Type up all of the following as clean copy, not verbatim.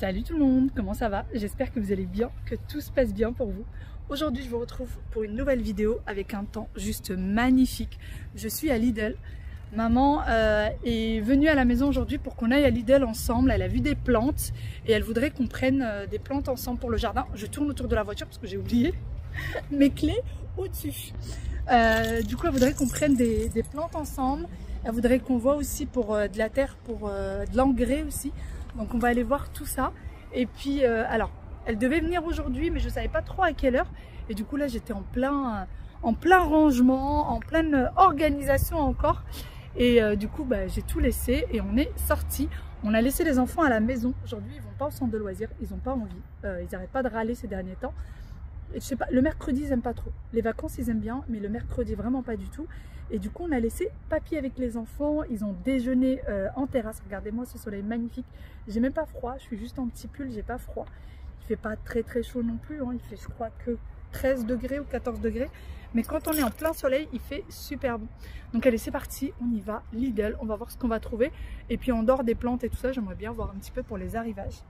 Salut tout le monde, comment ça va? J'espère que vous allez bien, que tout se passe bien pour vous. Aujourd'hui je vous retrouve pour une nouvelle vidéo avec un temps juste magnifique. Je suis à Lidl. Maman est venue à la maison aujourd'hui pour qu'on aille à Lidl ensemble. Elle a vu des plantes et elle voudrait qu'on prenne des plantes ensemble pour le jardin. Je tourne autour de la voiture parce que j'ai oublié mes clés au-dessus. Du coup elle voudrait qu'on prenne des plantes ensemble. Elle voudrait qu'on voit aussi pour de la terre, pour de l'engrais aussi. Donc on va aller voir tout ça. Et puis alors elle devait venir aujourd'hui mais je ne savais pas trop à quelle heure. Et du coup là j'étais en plein rangement, en pleine organisation encore. Et du coup j'ai tout laissé et on est sorti. On a laissé les enfants à la maison. Aujourd'hui ils vont pas au centre de loisirs, ils n'ont pas envie. Ils n'arrêtent pas de râler ces derniers temps. Et je sais pas, le mercredi ils aiment pas trop. Les vacances ils aiment bien mais le mercredi vraiment pas du tout. Et du coup on a laissé papy avec les enfants. Ils ont déjeuné en terrasse. Regardez-moi ce soleil magnifique. J'ai même pas froid, je suis juste en petit pull, j'ai pas froid. Il fait pas très chaud non plus, hein. Il fait je crois que 13 degrés ou 14 degrés. Mais quand on est en plein soleil, il fait super bon. Donc allez c'est parti, on y va, Lidl, on va voir ce qu'on va trouver. Et puis en dehors des plantes et tout ça, j'aimerais bien voir un petit peu pour les arrivages.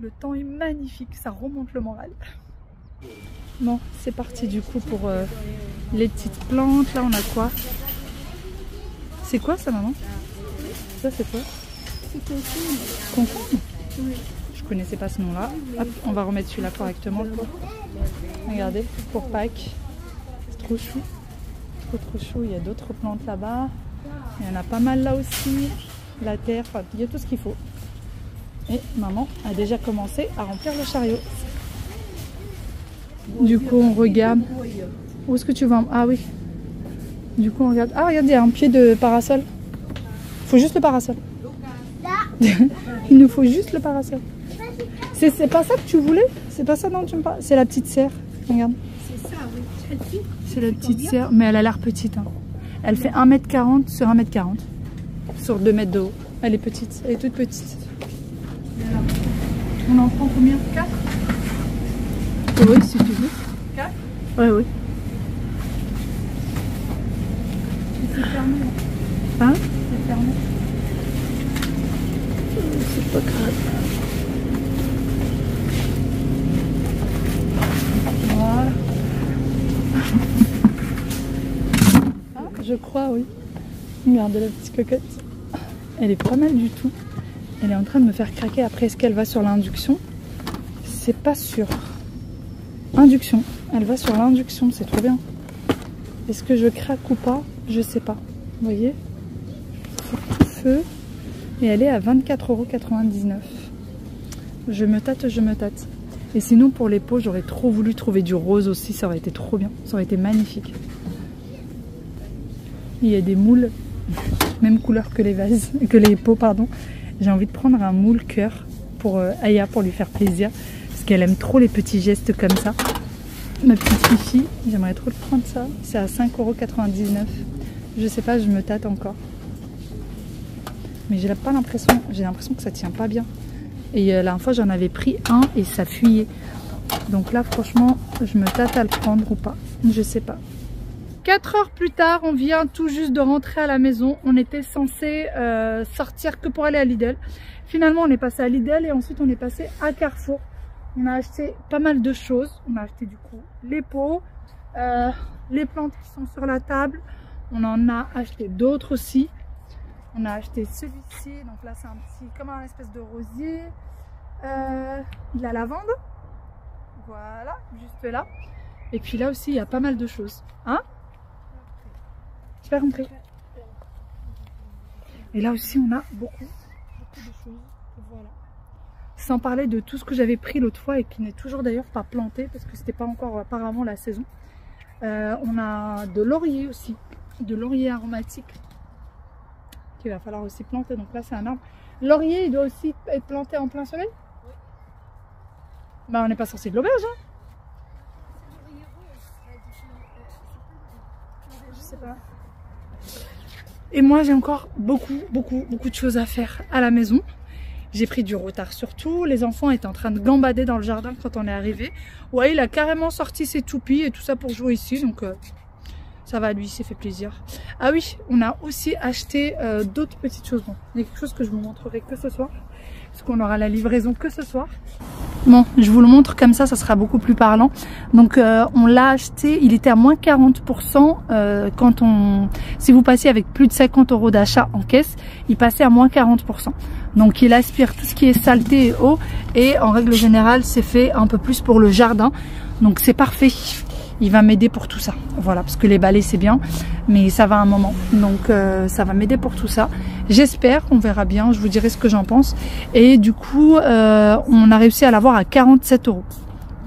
Le temps est magnifique, ça remonte le moral. Bon, c'est parti du coup pour les petites plantes. Là on a quoi? C'est quoi ça maman? Ça c'est quoi? C'est concombre. Concombre? Oui. Je connaissais pas ce nom là. Hop, on va remettre celui-là correctement. Regardez, pour Pâques. C'est trop chou. Trop chou. Il y a d'autres plantes là-bas. Il y en a pas mal là aussi. La terre, enfin, il y a tout ce qu'il faut. Et maman a déjà commencé à remplir le chariot. Du coup on regarde. Où est-ce que tu vas? Ah oui. Du coup on regarde. Ah regardez, il y a un pied de parasol. Faut juste le parasol. Il nous faut juste le parasol. C'est pas ça que tu voulais? C'est pas ça dont tu me parles? C'est la petite serre. Regarde. C'est ça, oui. C'est la petite serre, mais elle a l'air petite. Hein. Elle fait 1m40 sur 1m40. Sur 2 mètres de haut. Elle est petite. Elle est toute petite. On en prend combien? 4? Oui, si tu veux. 4? Oui. C'est fermé. Hein? C'est fermé. C'est pas grave. Voilà. Ah, je crois, oui. Regarde la petite cocotte. Elle est pas mal du tout. Elle est en train de me faire craquer. Après, est-ce qu'elle va sur l'induction? C'est pas sûr. Induction. Elle va sur l'induction, c'est trop bien. Est-ce que je craque ou pas? Je sais pas. Vous voyez? C'est tout feu. Et elle est à 24,99 €. Je me tâte. Et sinon pour les pots, j'aurais trop voulu trouver du rose aussi. Ça aurait été trop bien. Ça aurait été magnifique. Il y a des moules. Même couleur que les vases. Que les pots, pardon. J'ai envie de prendre un moule cœur pour Aya, pour lui faire plaisir. Parce qu'elle aime trop les petits gestes comme ça. Ma petite Fifi, j'aimerais trop le prendre ça. C'est à 5,99 €. Je sais pas, je me tâte encore. Mais j'ai l'impression que ça tient pas bien. Et la dernière fois j'en avais pris un et ça fuyait. Donc là franchement je me tâte à le prendre ou pas. Je sais pas. 4 heures plus tard, on vient tout juste de rentrer à la maison. On était censé sortir que pour aller à Lidl. Finalement on est passé à Lidl et ensuite on est passé à Carrefour. On a acheté pas mal de choses. On a acheté du coup les pots, les plantes qui sont sur la table. On en a acheté d'autres aussi. On a acheté celui-ci, donc là c'est un petit, comme un espèce de rosier. De la lavande, voilà, juste là. Et puis là aussi il y a pas mal de choses. Hein? J'ai pas compris. Et là aussi on a beaucoup de choses. Voilà. Sans parler de tout ce que j'avais pris l'autre fois et qui n'est toujours d'ailleurs pas planté parce que c'était pas encore apparemment la saison. On a de laurier aussi, de laurier aromatique qu'il va falloir aussi planter. Donc là c'est un arbre. Laurier il doit aussi être planté en plein soleil? Bah, on n'est pas sorti de l'auberge. Hein. Je sais pas. Et moi, j'ai encore beaucoup de choses à faire à la maison. J'ai pris du retard surtout. Les enfants étaient en train de gambader dans le jardin quand on est arrivé. Ouais, il a carrément sorti ses toupies et tout ça pour jouer ici. Donc, ça va, lui, il s'est fait plaisir. Ah oui, on a aussi acheté d'autres petites choses. Bon, il y a quelque chose que je vous montrerai que ce soir. Parce qu'on aura la livraison que ce soir. Bon, je vous le montre comme ça sera beaucoup plus parlant. Donc on l'a acheté, il était à moins 40% si vous passiez avec plus de 50 € d'achat en caisse, il passait à moins 40%. Donc il aspire tout ce qui est saleté et eau et en règle générale c'est fait un peu plus pour le jardin. Donc c'est parfait. Il va m'aider pour tout ça. Voilà, parce que les balais c'est bien, mais ça va un moment. Donc ça va m'aider pour tout ça. J'espère, on verra bien, je vous dirai ce que j'en pense. Et du coup, on a réussi à l'avoir à 47 €.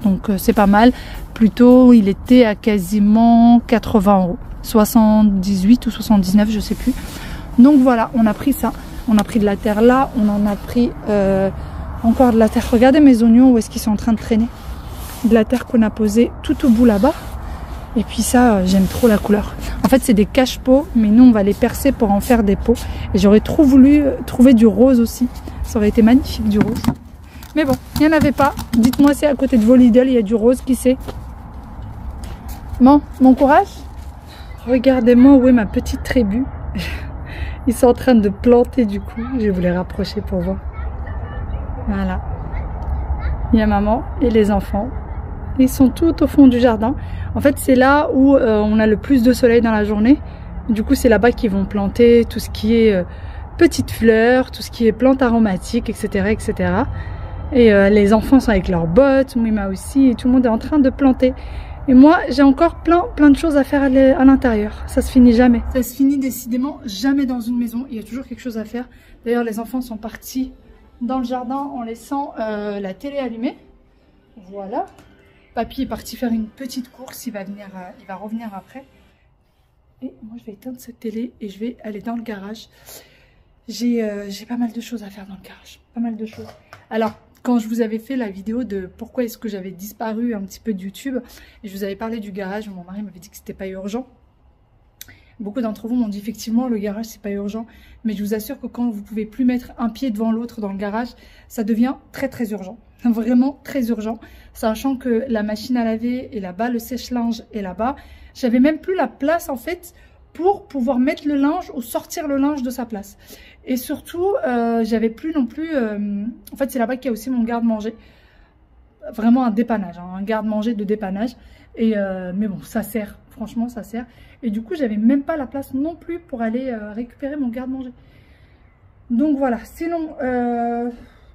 Donc c'est pas mal. Plutôt, il était à quasiment 80 €. 78 ou 79, je sais plus. Donc voilà, on a pris ça. On a pris de la terre là, on en a pris encore de la terre. Regardez mes oignons, où est-ce qu'ils sont en train de traîner. De la terre qu'on a posée tout au bout là-bas. Et puis ça, j'aime trop la couleur. En fait, c'est des cache-pots, mais nous, on va les percer pour en faire des pots. Et j'aurais trop voulu trouver du rose aussi. Ça aurait été magnifique, du rose. Mais bon, il n'y en avait pas. Dites-moi si à côté de vos Lidl, il y a du rose, qui sait. Bon, bon courage. Regardez-moi où est ma petite tribu. Ils sont en train de planter du coup. Je vais vous les rapprocher pour voir. Voilà. Il y a maman et les enfants. Ils sont tout au fond du jardin. En fait, c'est là où on a le plus de soleil dans la journée. Du coup, c'est là-bas qu'ils vont planter tout ce qui est petites fleurs, tout ce qui est plantes aromatiques, etc. etc. Et les enfants sont avec leurs bottes, Mouima aussi, et tout le monde est en train de planter. Et moi, j'ai encore plein de choses à faire à l'intérieur. Ça se finit jamais. Ça se finit décidément jamais dans une maison. Il y a toujours quelque chose à faire. D'ailleurs, les enfants sont partis dans le jardin en laissant la télé allumée. Voilà. Papy est parti faire une petite course. Il va revenir après. Et moi, je vais éteindre cette télé et je vais aller dans le garage. J'ai pas mal de choses à faire dans le garage. Pas mal de choses. Alors, quand je vous avais fait la vidéo de pourquoi est-ce que j'avais disparu un petit peu de YouTube, et je vous avais parlé du garage, mon mari m'avait dit que c'était pas urgent. Beaucoup d'entre vous m'ont dit effectivement le garage c'est pas urgent, mais je vous assure que quand vous pouvez plus mettre un pied devant l'autre dans le garage, ça devient très urgent. Vraiment très urgent, sachant que la machine à laver est là-bas, le sèche-linge est là-bas. J'avais même plus la place en fait pour pouvoir mettre le linge ou sortir le linge de sa place. Et surtout, j'avais plus non plus... en fait, c'est là-bas qu'il y a aussi mon garde-manger. Vraiment un dépannage, hein, un garde-manger de dépannage. Et, mais bon, ça sert. Franchement, ça sert. Et du coup, j'avais même pas la place non plus pour aller récupérer mon garde-manger. Donc voilà. Sinon,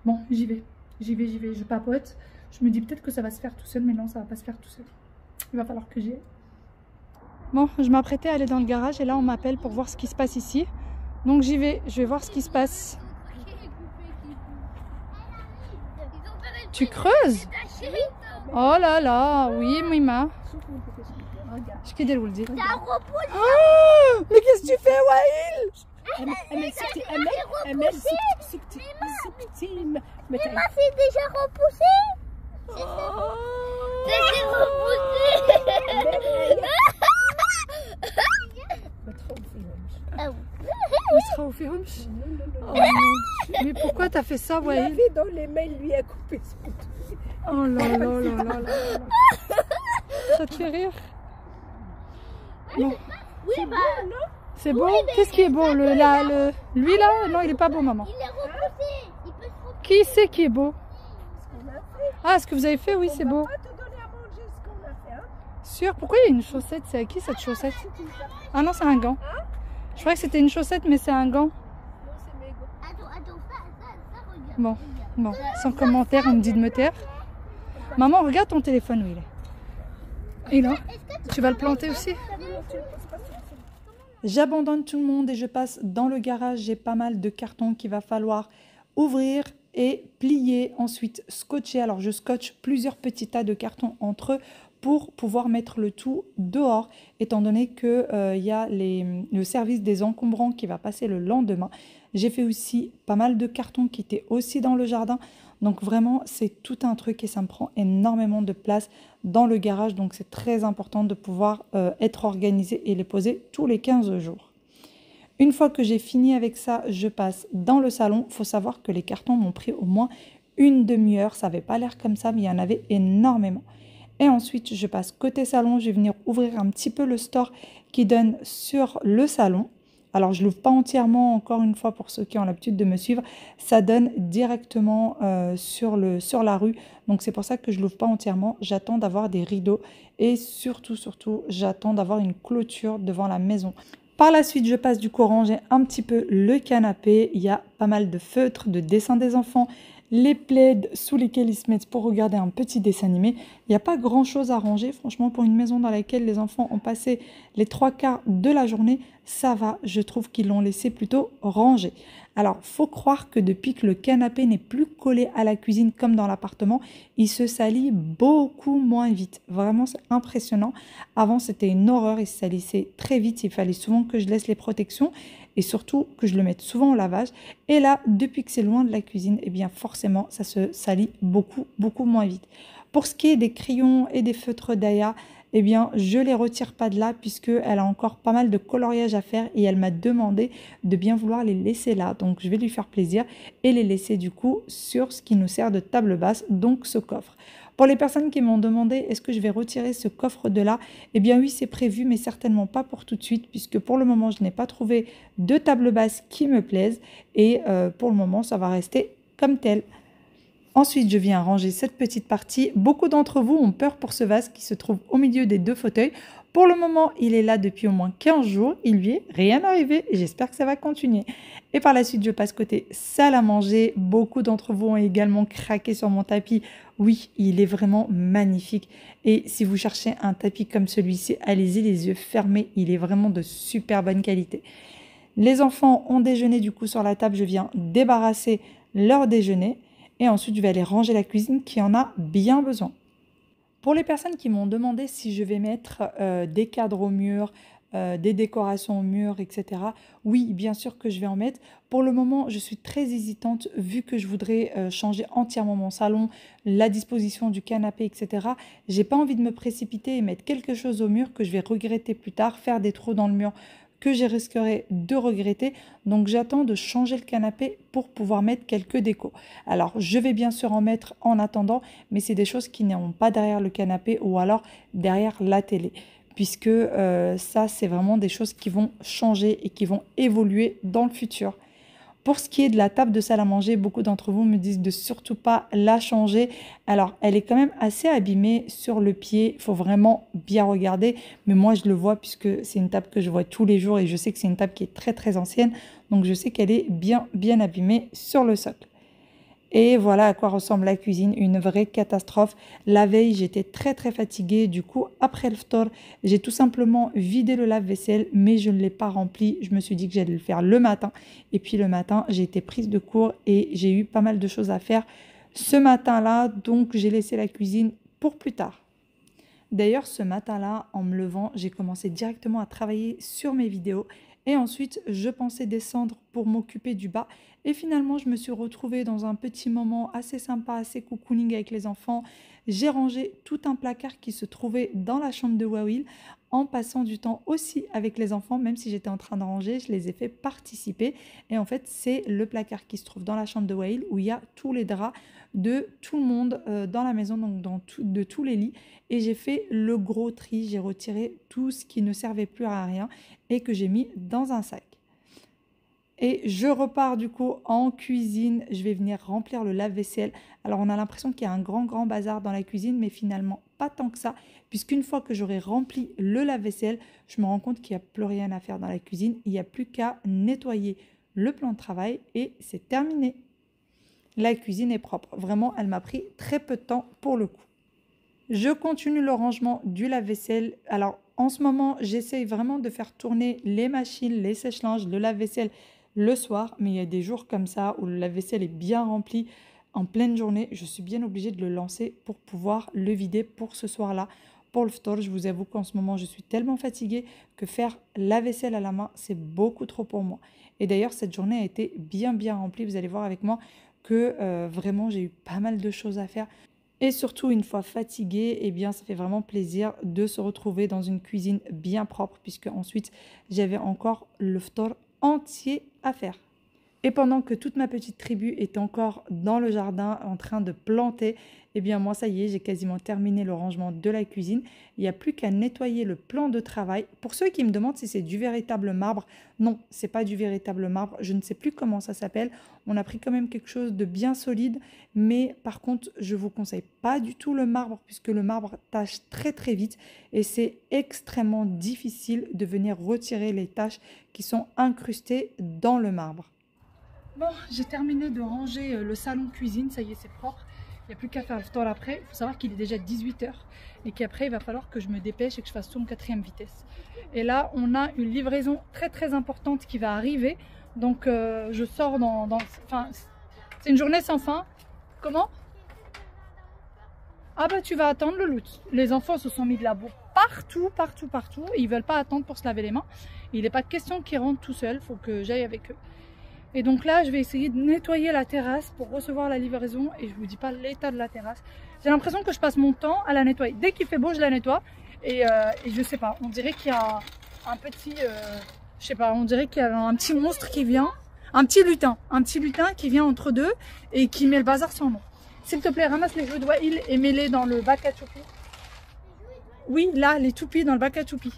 bon, j'y vais. Je papote. Je me dis peut-être que ça va se faire tout seul, mais non, ça va pas se faire tout seul. Il va falloir que j'y aille. Bon, je m'apprêtais à aller dans le garage et là, on m'appelle pour voir ce qui se passe ici. Donc j'y vais, je vais voir ce qui se passe. Tu creuses? Oh là là, oui Mouima. Je kide le dit. Oh, mais qu'est-ce que tu fais Waïl? Mais c'est déjà repoussé. C'est repoussé. Oh, mais pourquoi t'as fait ça, Waïl? Il avait dans les mains, lui a coupé son truc. Oh là là là là là. Ça te fait rire? Bon. Oui, bah. C'est beau? Qu'est-ce qui est beau? Lui là? Non, il est pas beau, maman. Il est repoussé. Il peut se repousser. Qui c'est qui est beau? Ah, ce que vous avez fait, oui, c'est beau. On va pas te donner à manger ce qu'on a fait, hein? Sûr? Pourquoi il y a une chaussette? C'est à qui cette chaussette? Ah non, c'est un gant. Je croyais que c'était une chaussette, mais c'est un gant. Non, c'est mes gants. Attends, ça regarde. Bon, sans commentaire, on me dit de me taire. Maman, regarde ton téléphone où il est. Et là, tu vas le planter aussi? J'abandonne tout le monde et je passe dans le garage. J'ai pas mal de cartons qu'il va falloir ouvrir et plier, ensuite scotcher. Alors je scotche plusieurs petits tas de cartons entre eux pour pouvoir mettre le tout dehors, étant donné qu'il y a le service des encombrants qui va passer le lendemain. J'ai fait aussi pas mal de cartons qui étaient aussi dans le jardin. Donc vraiment, c'est tout un truc et ça me prend énormément de place dans le garage. Donc c'est très important de pouvoir être organisé et les poser tous les 15 jours. Une fois que j'ai fini avec ça, je passe dans le salon. Il faut savoir que les cartons m'ont pris au moins une demi-heure. Ça n'avait pas l'air comme ça, mais il y en avait énormément. Et ensuite, je passe côté salon. Je vais venir ouvrir un petit peu le store qui donne sur le salon. Alors, je ne l'ouvre pas entièrement, encore une fois, pour ceux qui ont l'habitude de me suivre. Ça donne directement sur la rue. Donc, c'est pour ça que je ne l'ouvre pas entièrement. J'attends d'avoir des rideaux et surtout, j'attends d'avoir une clôture devant la maison. Par la suite, je passe du coup ranger un petit peu le canapé. Il y a pas mal de feutres, de dessins des enfants, les plaids sous lesquels ils se mettent pour regarder un petit dessin animé. Il n'y a pas grand chose à ranger, franchement, pour une maison dans laquelle les enfants ont passé les 3/4 de la journée, ça va, je trouve qu'ils l'ont laissé plutôt rangé. Alors, faut croire que depuis que le canapé n'est plus collé à la cuisine comme dans l'appartement, il se salit beaucoup moins vite. Vraiment, c'est impressionnant. Avant, c'était une horreur, il se salissait très vite, il fallait souvent que je laisse les protections et surtout que je le mette souvent au lavage. Et là, depuis que c'est loin de la cuisine, eh bien forcément, ça se salit beaucoup moins vite. Pour ce qui est des crayons et des feutres d'Aya, eh bien, je ne les retire pas de là puisqu'elle a encore pas mal de coloriage à faire et elle m'a demandé de bien vouloir les laisser là. Donc, je vais lui faire plaisir et les laisser du coup sur ce qui nous sert de table basse, donc ce coffre. Pour les personnes qui m'ont demandé est-ce que je vais retirer ce coffre de là, eh bien oui, c'est prévu, mais certainement pas pour tout de suite puisque pour le moment, je n'ai pas trouvé de table basse qui me plaise et pour le moment, ça va rester comme tel. Ensuite, je viens ranger cette petite partie. Beaucoup d'entre vous ont peur pour ce vase qui se trouve au milieu des deux fauteuils. Pour le moment, il est là depuis au moins 15 jours. Il lui est rien arrivé et j'espère que ça va continuer. Et par la suite, je passe côté salle à manger. Beaucoup d'entre vous ont également craqué sur mon tapis. Oui, il est vraiment magnifique. Et si vous cherchez un tapis comme celui-ci, allez-y les yeux fermés. Il est vraiment de super bonne qualité. Les enfants ont déjeuné du coup sur la table. Je viens débarrasser leur déjeuner. Et ensuite, je vais aller ranger la cuisine qui en a bien besoin. Pour les personnes qui m'ont demandé si je vais mettre des cadres au mur, des décorations au mur, etc. Oui, bien sûr que je vais en mettre. Pour le moment, je suis très hésitante vu que je voudrais changer entièrement mon salon, la disposition du canapé, etc. J'ai pas envie de me précipiter et mettre quelque chose au mur que je vais regretter plus tard, faire des trous dans le mur que je risquerais de regretter. Donc j'attends de changer le canapé pour pouvoir mettre quelques décos. Alors je vais bien sûr en mettre en attendant, mais c'est des choses qui n'iront pas derrière le canapé ou alors derrière la télé. Puisque ça c'est vraiment des choses qui vont changer et qui vont évoluer dans le futur. Pour ce qui est de la table de salle à manger, beaucoup d'entre vous me disent de surtout pas la changer. Alors, elle est quand même assez abîmée sur le pied. Il faut vraiment bien regarder. Mais moi, je le vois puisque c'est une table que je vois tous les jours et je sais que c'est une table qui est très, très ancienne. Donc, je sais qu'elle est bien abîmée sur le socle. Et voilà à quoi ressemble la cuisine, une vraie catastrophe. La veille, j'étais très fatiguée. Du coup, après le ftor, j'ai tout simplement vidé le lave-vaisselle, mais je ne l'ai pas rempli. Je me suis dit que j'allais le faire le matin. Et puis le matin, j'ai été prise de court et j'ai eu pas mal de choses à faire ce matin-là. Donc, j'ai laissé la cuisine pour plus tard. D'ailleurs, ce matin-là, en me levant, j'ai commencé directement à travailler sur mes vidéos. Et ensuite, je pensais descendre pour m'occuper du bas. Et finalement, je me suis retrouvée dans un petit moment assez sympa, assez cocooning avec les enfants. J'ai rangé tout un placard qui se trouvait dans la chambre de Wawil en passant du temps aussi avec les enfants. Même si j'étais en train de ranger, je les ai fait participer. Et en fait, c'est le placard qui se trouve dans la chambre de Wawil où il y a tous les draps de tout le monde dans la maison, donc de tous les lits. Et j'ai fait le gros tri. J'ai retiré tout ce qui ne servait plus à rien et que j'ai mis dans un sac. Et je repars du coup en cuisine. Je vais venir remplir le lave-vaisselle. Alors on a l'impression qu'il y a un grand bazar dans la cuisine, mais finalement pas tant que ça. Puisqu'une fois que j'aurai rempli le lave-vaisselle, je me rends compte qu'il n'y a plus rien à faire dans la cuisine. Il n'y a plus qu'à nettoyer le plan de travail et c'est terminé. La cuisine est propre. Vraiment, elle m'a pris très peu de temps pour le coup. Je continue le rangement du lave-vaisselle. Alors en ce moment, j'essaye vraiment de faire tourner les machines, les sèche-linges, le lave-vaisselle le soir, mais il y a des jours comme ça où le lave-vaisselle est bien rempli en pleine journée. Je suis bien obligée de le lancer pour pouvoir le vider pour ce soir-là. pour le ftor. Je vous avoue qu'en ce moment, je suis tellement fatiguée que faire la vaisselle à la main, c'est beaucoup trop pour moi. Et d'ailleurs, cette journée a été bien remplie. Vous allez voir avec moi que vraiment, j'ai eu pas mal de choses à faire. Et surtout, une fois fatiguée, eh bien, ça fait vraiment plaisir de se retrouver dans une cuisine bien propre, puisque ensuite, j'avais encore le ftor entier à faire. Et pendant que toute ma petite tribu est encore dans le jardin en train de planter, eh bien moi ça y est, j'ai quasiment terminé le rangement de la cuisine. Il n'y a plus qu'à nettoyer le plan de travail. Pour ceux qui me demandent si c'est du véritable marbre, non, c'est pas du véritable marbre. Je ne sais plus comment ça s'appelle. On a pris quand même quelque chose de bien solide, mais par contre, je vous conseille pas du tout le marbre puisque le marbre tache très vite et c'est extrêmement difficile de venir retirer les taches qui sont incrustées dans le marbre. Bon, j'ai terminé de ranger le salon cuisine, ça y est, c'est propre. Il n'y a plus qu'à faire le ftor après. Il faut savoir qu'il est déjà 18 h et qu'après, il va falloir que je me dépêche et que je fasse tout en 4e vitesse. Et là, on a une livraison très importante qui va arriver. Donc, je sors enfin, c'est une journée sans fin. Comment? Ah bah, tu vas attendre le loot. Les enfants se sont mis de la boue partout. Et ils ne veulent pas attendre pour se laver les mains. Il n'est pas question qu'ils rentrent tout seuls. Il faut que j'aille avec eux. Et donc là, je vais essayer de nettoyer la terrasse pour recevoir la livraison. Et je ne vous dis pas l'état de la terrasse. J'ai l'impression que je passe mon temps à la nettoyer. Dès qu'il fait beau, je la nettoie. Et je sais pas, on dirait qu'il y a un petit... je sais pas, on dirait qu'il y a un petit monstre qui vient. Un petit lutin qui vient entre deux et qui met le bazar sans nom. S'il te plaît, ramasse les jouets de Wael et mets-les dans le bac à choupi. Oui, là, les toupies dans le bac à choupi.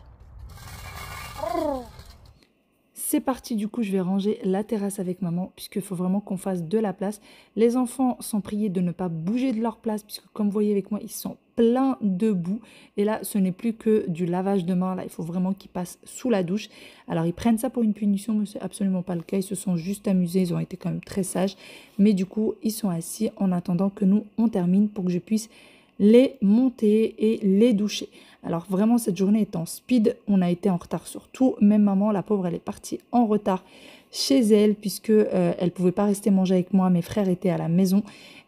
C'est parti, du coup je vais ranger la terrasse avec maman puisqu'il faut vraiment qu'on fasse de la place. Les enfants sont priés de ne pas bouger de leur place puisque comme vous voyez avec moi, ils sont pleins de boue. Et là, ce n'est plus que du lavage de main. Là, il faut vraiment qu'ils passent sous la douche. Alors, ils prennent ça pour une punition, mais ce n'est absolument pas le cas. Ils se sont juste amusés. Ils ont été quand même très sages. Mais du coup, ils sont assis en attendant que nous, on termine pour que je puisse les monter et les doucher. Alors vraiment cette journée est en speed, on a été en retard sur tout, même maman, la pauvre, elle est partie en retard chez elle puisque elle pouvait pas rester manger avec moi, mes frères étaient à la maison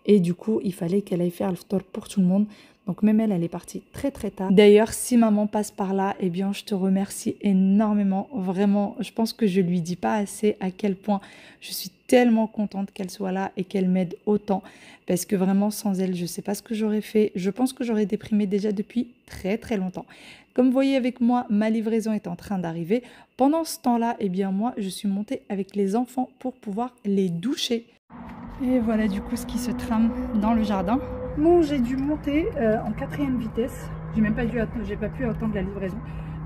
et du coup il fallait qu'elle aille faire le ftor pour tout le monde. Donc même elle est partie très tard. D'ailleurs, si maman passe par là, eh bien je te remercie énormément. Vraiment, je pense que je lui dis pas assez à quel point je suis tellement contente qu'elle soit là et qu'elle m'aide autant. Parce que vraiment, sans elle, je sais pas ce que j'aurais fait. Je pense que j'aurais déprimé déjà depuis très longtemps. Comme vous voyez avec moi, ma livraison est en train d'arriver. Pendant ce temps-là, eh bien moi, je suis montée avec les enfants pour pouvoir les doucher. Et voilà du coup ce qui se trame dans le jardin. Bon, j'ai dû monter en 4e vitesse. J'ai pas pu attendre la livraison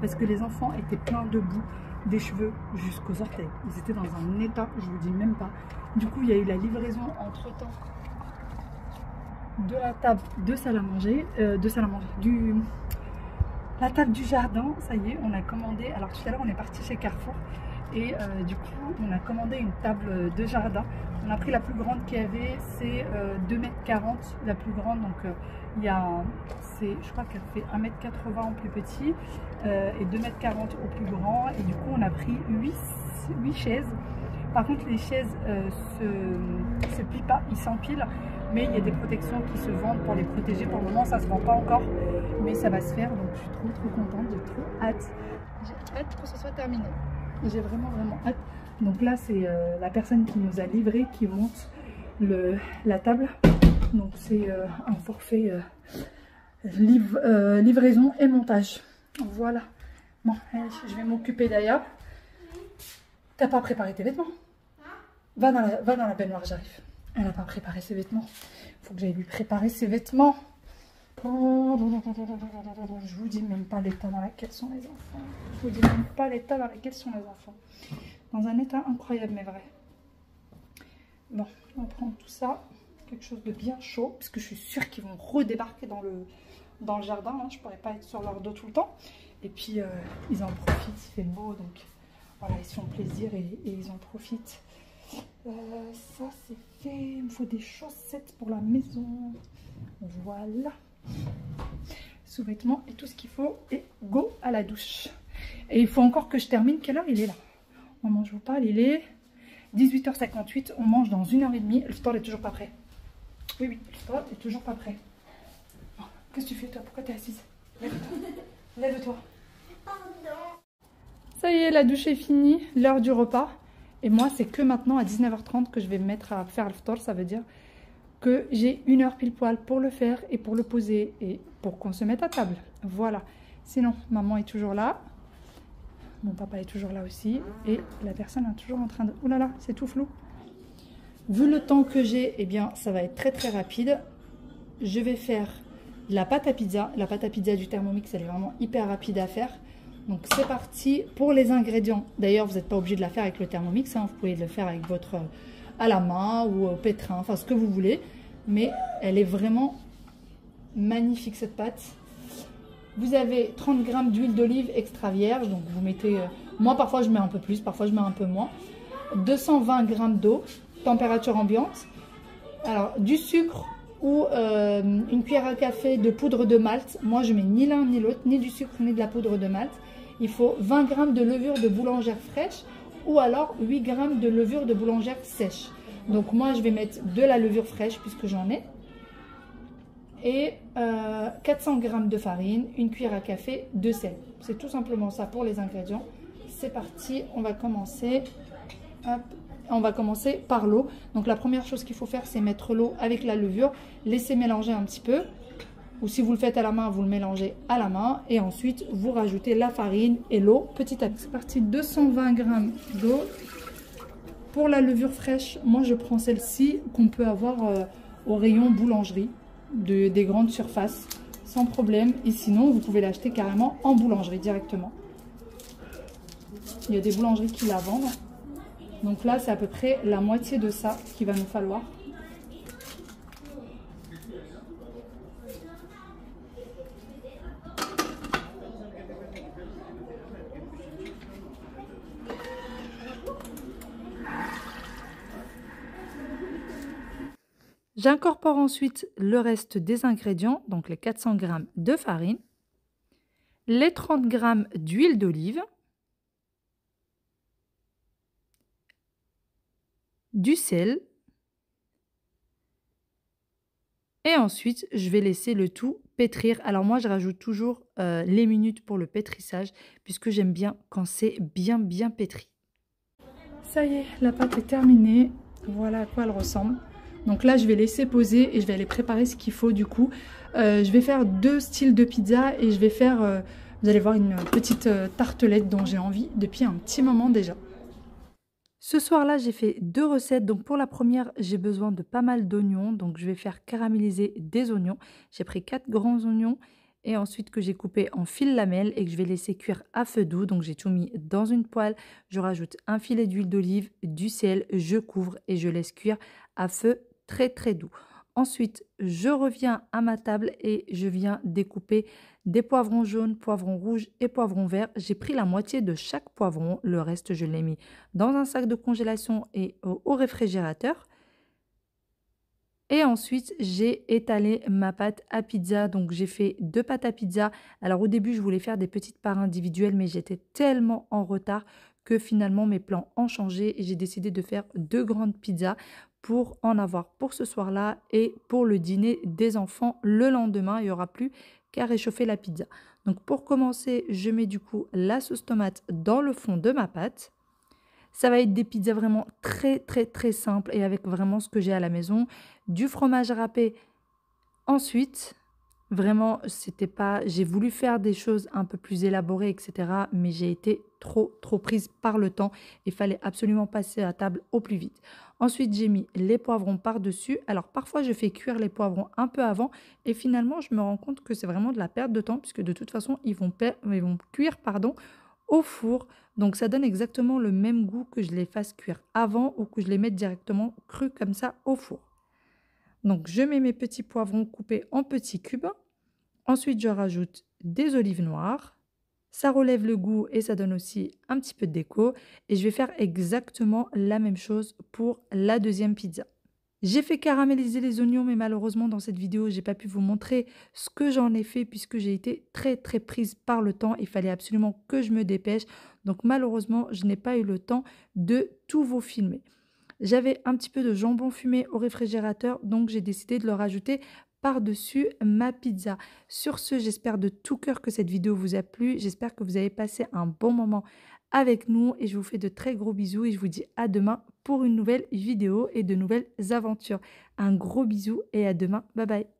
parce que les enfants étaient pleins de boue, des cheveux jusqu'aux orteils. Ils étaient dans un état, je vous dis même pas. Du coup, il y a eu la livraison entre-temps de la table de salle à manger, la table du jardin. Ça y est, on a commandé. Alors tout à l'heure, on est parti chez Carrefour et du coup, on a commandé une table de jardin. On a pris la plus grande qu'il y avait, c'est 2,40 m la plus grande. Donc il y a, je crois qu'elle fait 1,80 m en plus petit et 2,40 m au plus grand. Et du coup, on a pris 8 chaises. Par contre, les chaises se plient pas, ils s'empilent. Mais il y a des protections qui se vendent pour les protéger. Pour le moment, ça ne se vend pas encore, mais ça va se faire. Donc je suis trop contente, j'ai trop hâte. J'ai hâte que ce soit terminé. J'ai vraiment hâte. Donc là, c'est la personne qui nous a livré qui monte la table. Donc c'est un forfait livraison et montage. Voilà. Bon, allez, je vais m'occuper d'ailleurs. T'as pas préparé tes vêtements? Va dans la baignoire, j'arrive. Elle n'a pas préparé ses vêtements. Il faut que j'aille lui préparer ses vêtements. Je vous dis même pas l'état dans lequel sont les enfants. Je vous dis même pas l'état dans lequel sont les enfants. Dans un état incroyable, mais vrai. Bon, on va prendre tout ça. Quelque chose de bien chaud. Parce que je suis sûre qu'ils vont redébarquer dans le jardin. Hein. Je ne pourrais pas être sur leur dos tout le temps. Et puis, ils en profitent. Il fait beau. Donc, voilà, ils se font plaisir et ils en profitent. Ça c'est fait, il me faut des chaussettes pour la maison, voilà, sous-vêtements et tout ce qu'il faut et go à la douche. Et il faut encore que je termine. Quelle heure il est là? On mange, je vous parle, il est 18 h 58, on mange dans 1 h 30, le ftor est toujours pas prêt. Oui, le ftor est toujours pas prêt. Qu'est-ce que tu fais toi? Pourquoi tu es assise? Lève-toi. Ça y est, la douche est finie, l'heure du repas. Et moi, c'est que maintenant à 19h30 que je vais me mettre à faire le ftor. Ça veut dire que j'ai 1 heure pile poil pour le faire et pour le poser et pour qu'on se mette à table. Voilà. Sinon, maman est toujours là. Mon papa est toujours là aussi. Et la personne est toujours en train de... Ouh là là, c'est tout flou. Vu le temps que j'ai, eh bien, ça va être très très rapide. Je vais faire la pâte à pizza. La pâte à pizza du Thermomix, elle est vraiment hyper rapide à faire. Donc c'est parti pour les ingrédients. D'ailleurs, vous n'êtes pas obligé de la faire avec le Thermomix, hein. Vous pouvez le faire avec votre à la main ou au pétrin, enfin ce que vous voulez. Mais elle est vraiment magnifique cette pâte. Vous avez 30 g d'huile d'olive extra vierge. Donc vous mettez, moi parfois je mets un peu plus, parfois je mets un peu moins. 220 g d'eau, température ambiante. Alors du sucre ou une cuillère à café de poudre de malt. Moi je mets ni l'un ni l'autre, ni du sucre ni de la poudre de malt. Il faut 20 g de levure de boulangère fraîche ou alors 8 g de levure de boulangère sèche. Donc moi je vais mettre de la levure fraîche puisque j'en ai. Et 400 g de farine, une cuillère à café de sel. C'est tout simplement ça pour les ingrédients. C'est parti, on va commencer. Hop. On va commencer par l'eau. Donc la première chose qu'il faut faire, c'est mettre l'eau avec la levure. Laissez mélanger un petit peu. Ou si vous le faites à la main, vous le mélangez à la main. Et ensuite, vous rajoutez la farine et l'eau petit à petit. C'est parti, 220 g d'eau. Pour la levure fraîche, moi je prends celle-ci qu'on peut avoir au rayon boulangerie des grandes surfaces. Sans problème. Et sinon, vous pouvez l'acheter carrément en boulangerie directement. Il y a des boulangeries qui la vendent. Donc là, c'est à peu près la moitié de ça qu'il va nous falloir. J'incorpore ensuite le reste des ingrédients, donc les 400 g de farine, les 30 g d'huile d'olive, du sel et ensuite je vais laisser le tout pétrir. Alors moi je rajoute toujours les minutes pour le pétrissage puisque j'aime bien quand c'est bien pétri. Ça y est, la pâte est terminée. Voilà à quoi elle ressemble. Donc là je vais laisser poser et je vais aller préparer ce qu'il faut du coup. Je vais faire 2 styles de pizza et je vais faire, vous allez voir, une petite tartelette dont j'ai envie depuis un petit moment déjà. Ce soir-là, j'ai fait 2 recettes. Donc pour la première, j'ai besoin de pas mal d'oignons. Donc je vais faire caraméliser des oignons. J'ai pris 4 grands oignons et ensuite que j'ai coupé en fils lamelles et que je vais laisser cuire à feu doux. Donc j'ai tout mis dans une poêle. Je rajoute un filet d'huile d'olive, du sel, je couvre et je laisse cuire à feu très doux. Ensuite, je reviens à ma table et je viens découper des poivrons jaunes, poivrons rouges et poivrons verts. J'ai pris la moitié de chaque poivron. Le reste, je l'ai mis dans un sac de congélation et au réfrigérateur. Et ensuite, j'ai étalé ma pâte à pizza. Donc, j'ai fait 2 pâtes à pizza. Alors, au début, je voulais faire des petites parts individuelles, mais j'étais tellement en retard que finalement, mes plans ont changé et j'ai décidé de faire 2 grandes pizzas pour en avoir pour ce soir-là et pour le dîner des enfants le lendemain. Il n'y aura plus qu'à réchauffer la pizza. Donc pour commencer, je mets du coup la sauce tomate dans le fond de ma pâte. Ça va être des pizzas vraiment très simples et avec vraiment ce que j'ai à la maison. Du fromage râpé. Ensuite, vraiment, c'était pas... J'ai voulu faire des choses un peu plus élaborées, etc. Mais j'ai été trop prise par le temps. Il fallait absolument passer à table au plus vite. Ensuite, j'ai mis les poivrons par-dessus. Alors, parfois, je fais cuire les poivrons un peu avant. Et finalement, je me rends compte que c'est vraiment de la perte de temps puisque de toute façon, ils vont cuire au four. Donc, ça donne exactement le même goût que je les fasse cuire avant ou que je les mette directement crus comme ça au four. Donc, je mets mes petits poivrons coupés en petits cubes. Ensuite, je rajoute des olives noires. Ça relève le goût et ça donne aussi un petit peu de déco. Et je vais faire exactement la même chose pour la deuxième pizza. J'ai fait caraméliser les oignons, mais malheureusement, dans cette vidéo, je n'ai pas pu vous montrer ce que j'en ai fait puisque j'ai été très prise par le temps. Il fallait absolument que je me dépêche. Donc, malheureusement, je n'ai pas eu le temps de tout vous filmer. J'avais un petit peu de jambon fumé au réfrigérateur, donc j'ai décidé de le rajouter par-dessus ma pizza. Sur ce, j'espère de tout cœur que cette vidéo vous a plu. J'espère que vous avez passé un bon moment avec nous et je vous fais de très gros bisous et je vous dis à demain pour une nouvelle vidéo et de nouvelles aventures. Un gros bisou et à demain. Bye bye.